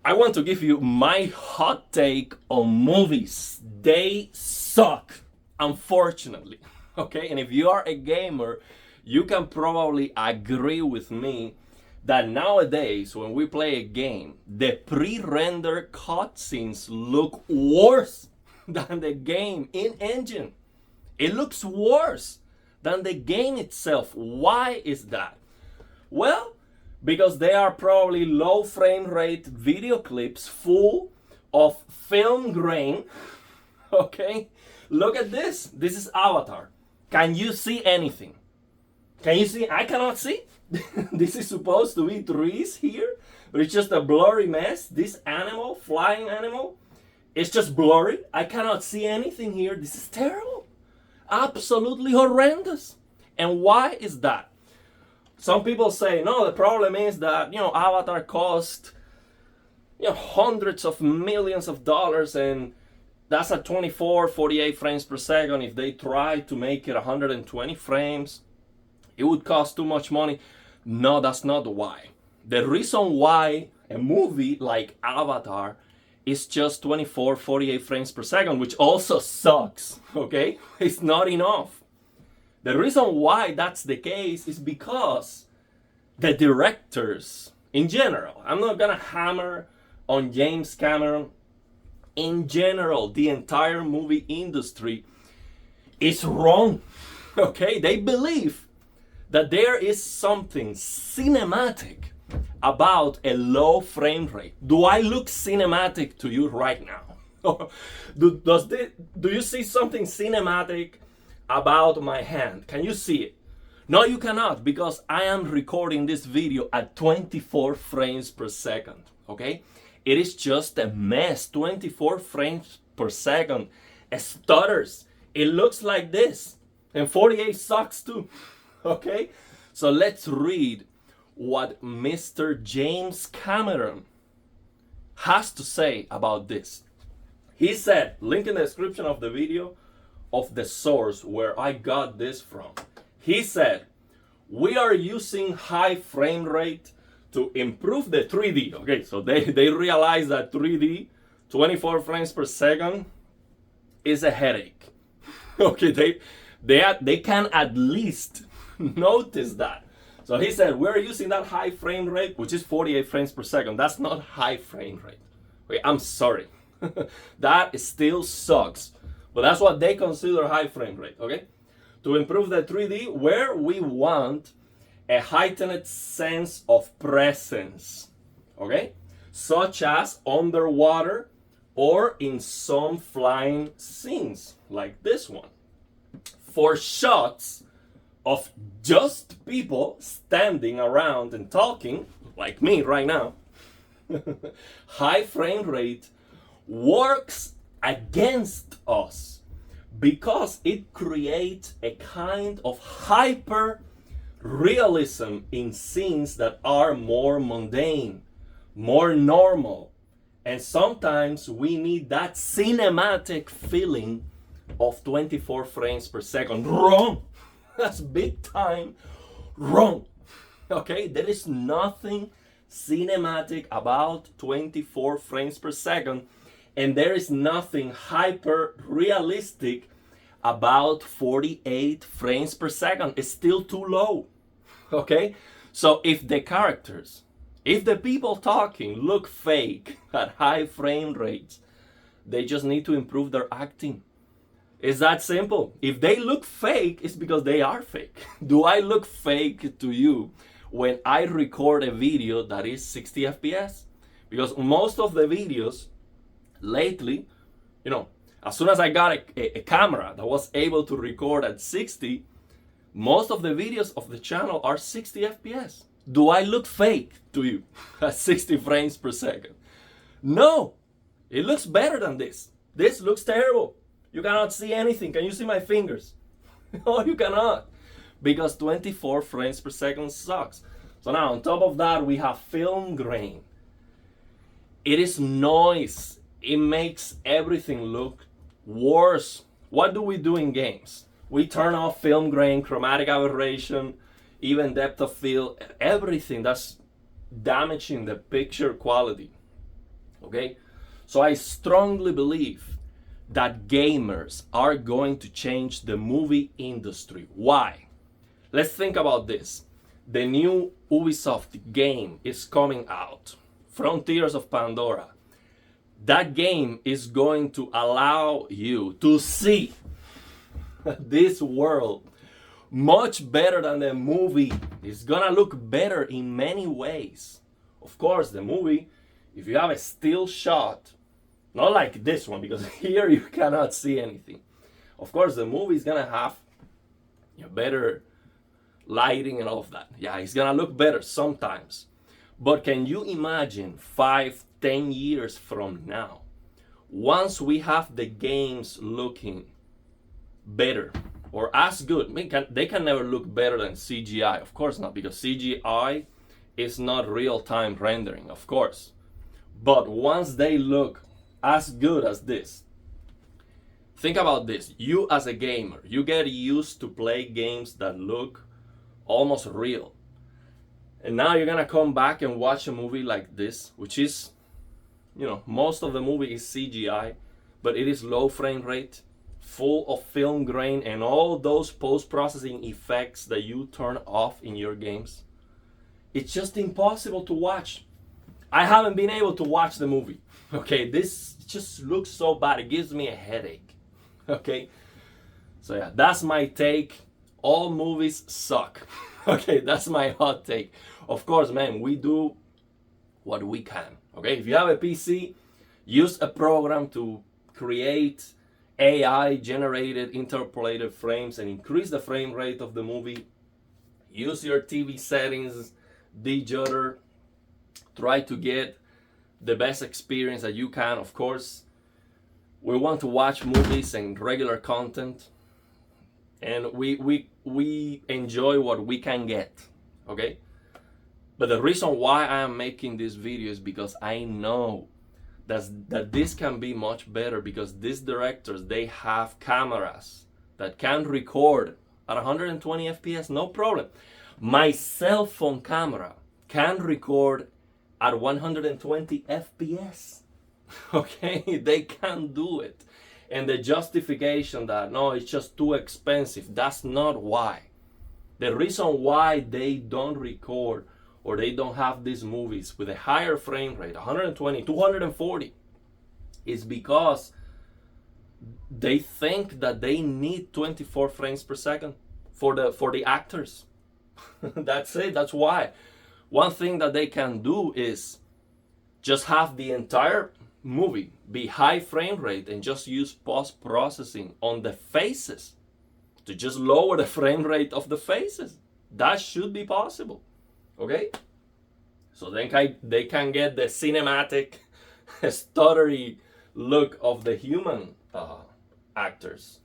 I want to give you my hot take on movies. They suck, unfortunately. Okay, and if you are a gamer, you can probably agree with me that nowadays when we play a game, the pre-rendered cutscenes look worse than the game in engine. It looks worse than the game itself. Why is that? Well, because they are probably low frame rate video clips full of film grain. Okay, look at this. This is Avatar. Can you see anything? Can you see? I cannot see. This is supposed to be trees here, but it's just a blurry mess. This animal, flying animal, it's just blurry. I cannot see anything here. This is terrible. Absolutely horrendous. And why is that? Some people say, no, the problem is that, Avatar cost, hundreds of millions of dollars, and that's at 24, 48 frames per second. If they try to make it 120 frames, it would cost too much money. No, that's not why. The reason why a movie like Avatar is just 24, 48 frames per second, which also sucks, okay? It's not enough. The reason why that's the case is because the directors, in general, I'm not gonna hammer on James Cameron, in general, the entire movie industry is wrong, okay? They believe that there is something cinematic about a low frame rate. Do I look cinematic to you right now? do you see something cinematic about my hand? Can you see it? No, you cannot, because I am recording this video at 24 frames per second, okay? It is just a mess. 24 frames per second. It stutters. It looks like this. And 48 sucks too, okay? So let's read what Mr. James Cameron has to say about this. He said, link in the description of the video of the source where I got this from. He said, we are using high frame rate to improve the 3D. Okay, so they realize that 3D, 24 frames per second, is a headache. Okay, they can at least notice that. So he said, we're using that high frame rate, which is 48 frames per second. That's not high frame rate. Okay, I'm sorry. That still sucks. But that's what they consider high frame rate, okay? To improve the 3D, where we want a heightened sense of presence, okay? Such as underwater or in some flying scenes, like this one. For shots of just people standing around and talking, like me right now, high frame rate works against us because it creates a kind of hyper realism in scenes that are more mundane, more normal, and sometimes we need that cinematic feeling of 24 frames per second. Wrong! That's big time wrong. Okay, there is nothing cinematic about 24 frames per second, and there is nothing hyper realistic about 48 frames per second. It's still too low. Okay, so if the characters, if the people talking look fake at high frame rates, they just need to improve their acting. It's that simple. If they look fake, it's because they are fake. Do I look fake to you when I record a video that is 60 FPS? Because most of the videos lately, as soon as I got a camera that was able to record at 60, most of the videos of the channel are 60 FPS. Do I look fake to you at 60 frames per second? No, it looks better than this. This looks terrible. You cannot see anything. Can you see my fingers? No, you cannot. Because 24 frames per second sucks. So now, on top of that, we have film grain. It is noise. It makes everything look worse. What do we do in games? We turn off film grain, chromatic aberration, even depth of field, everything that's damaging the picture quality. Okay? So I strongly believe that gamers are going to change the movie industry. Why? Let's think about this. The new Ubisoft game is coming out, Frontiers of Pandora. That game is going to allow you to see this world much better than the movie. It's gonna look better in many ways. Of course, the movie, if you have a still shot, not like this one, because here you cannot see anything. Of course, the movie is gonna have better lighting and all of that. Yeah, it's gonna look better sometimes. But can you imagine 5, 10 years from now, once we have the games looking better or as good? They can never look better than CGI, of course not, because CGI is not real-time rendering, of course. But once they look as good as this, think about this. You as a gamer, you get used to play games that look almost real. And now you're gonna come back and watch a movie like this, which is, most of the movie is CGI, but it is low frame rate, full of film grain, and all those post-processing effects that you turn off in your games. It's just impossible to watch. I haven't been able to watch the movie. Okay, this just looks so bad. It gives me a headache. Okay, so yeah, that's my take. All movies suck. Okay, that's my hot take. Of course, man, we do what we can. Okay, if you have a PC, use a program to create AI generated interpolated frames and increase the frame rate of the movie. Use your TV settings, de-judder. Try to get the best experience that you can. Of course, we want to watch movies and regular content, and we enjoy what we can get. Okay, but the reason why I am making this video is because I know that this can be much better, because these directors, they have cameras that can record at 120 FPS, no problem. My cell phone camera can record at 120 FPS. Okay, they can do it. And the justification that no, it's just too expensive, that's not why. The reason why they don't record or they don't have these movies with a higher frame rate, 120, 240, is because they think that they need 24 frames per second for the actors. That's it. That's why. One thing that they can do is just have the entire movie be high frame rate and just use post-processing on the faces to just lower the frame rate of the faces. That should be possible. Okay? So then they can get the cinematic, stuttery look of the human actors.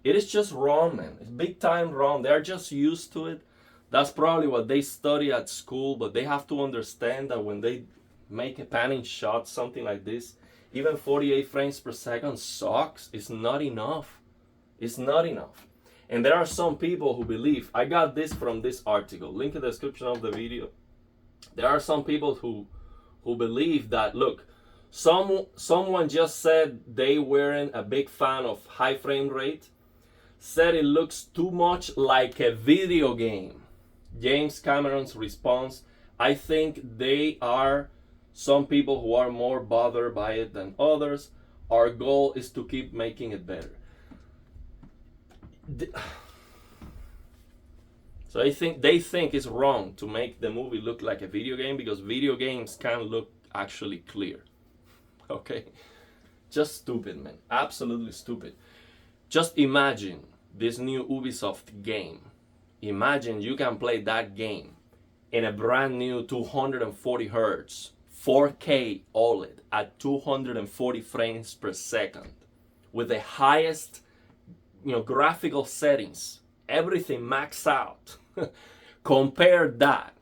It is just wrong, man. It's big time wrong. They're just used to it. That's probably what they study at school, but they have to understand that when they make a panning shot, something like this, even 48 frames per second sucks. It's not enough. It's not enough. And there are some people who believe, I got this from this article, link in the description of the video. There are some people who believe that, look, someone just said they weren't a big fan of high frame rate, said it looks too much like a video game. James Cameron's response, I think they are some people who are more bothered by it than others. Our goal is to keep making it better. So they think it's wrong to make the movie look like a video game, because video games can look actually clear. Okay? Just stupid, man. Absolutely stupid. Just imagine this new Ubisoft game. Imagine you can play that game in a brand new 240 Hz 4K OLED at 240 frames per second with the highest graphical settings, everything maxed out. Compare that,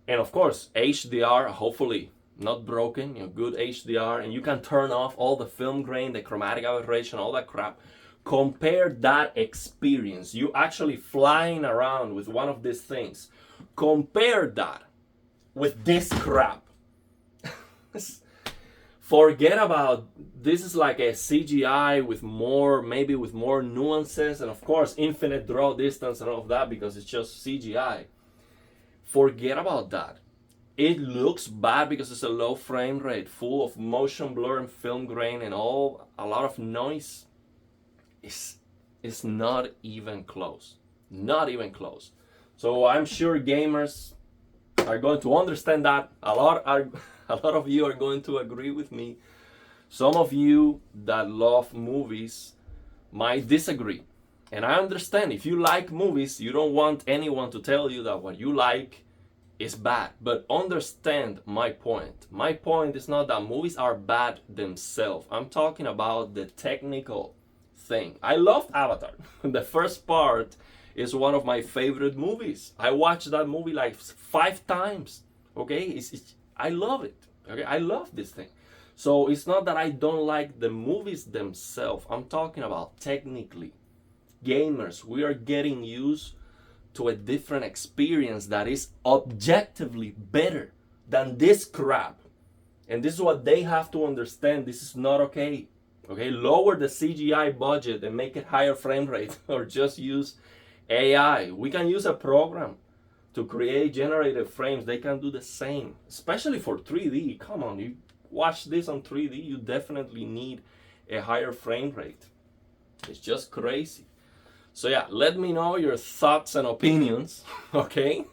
and of course HDR, hopefully not broken, good HDR, and you can turn off all the film grain, the chromatic aberration, all that crap. Compare that experience, you actually flying around with one of these things. Compare that with this crap. Forget about this is like a CGI with more, maybe with more nuances, and of course infinite draw distance and all of that because it's just CGI. Forget about that. It looks bad because it's a low frame rate, full of motion blur and film grain and all a lot of noise. It's not even close. Not even close. So I'm sure gamers are going to understand that. A lot of you are going to agree with me. Some of you that love movies might disagree. And I understand, if you like movies, you don't want anyone to tell you that what you like is bad. But understand my point. My point is not that movies are bad themselves. I'm talking about the technical thing. I loved Avatar. The first part is one of my favorite movies. I watched that movie like 5 times. Okay, I love it. Okay, I love this thing. So it's not that I don't like the movies themselves. I'm talking about technically. Gamers, we are getting used to a different experience that is objectively better than this crap. And this is what they have to understand. This is not okay. Okay, lower the CGI budget and make it higher frame rate, or just use AI. We can use a program to create generated frames. They can do the same, especially for 3D. Come on, you watch this on 3D, you definitely need a higher frame rate. It's just crazy. So yeah, let me know your thoughts and opinions, okay?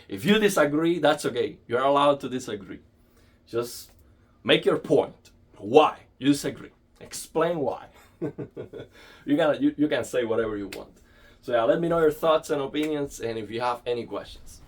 If you disagree, that's okay. You're allowed to disagree. Just make your point. Why you disagree. Explain why. You can say whatever you want. So yeah, let me know your thoughts and opinions, and if you have any questions.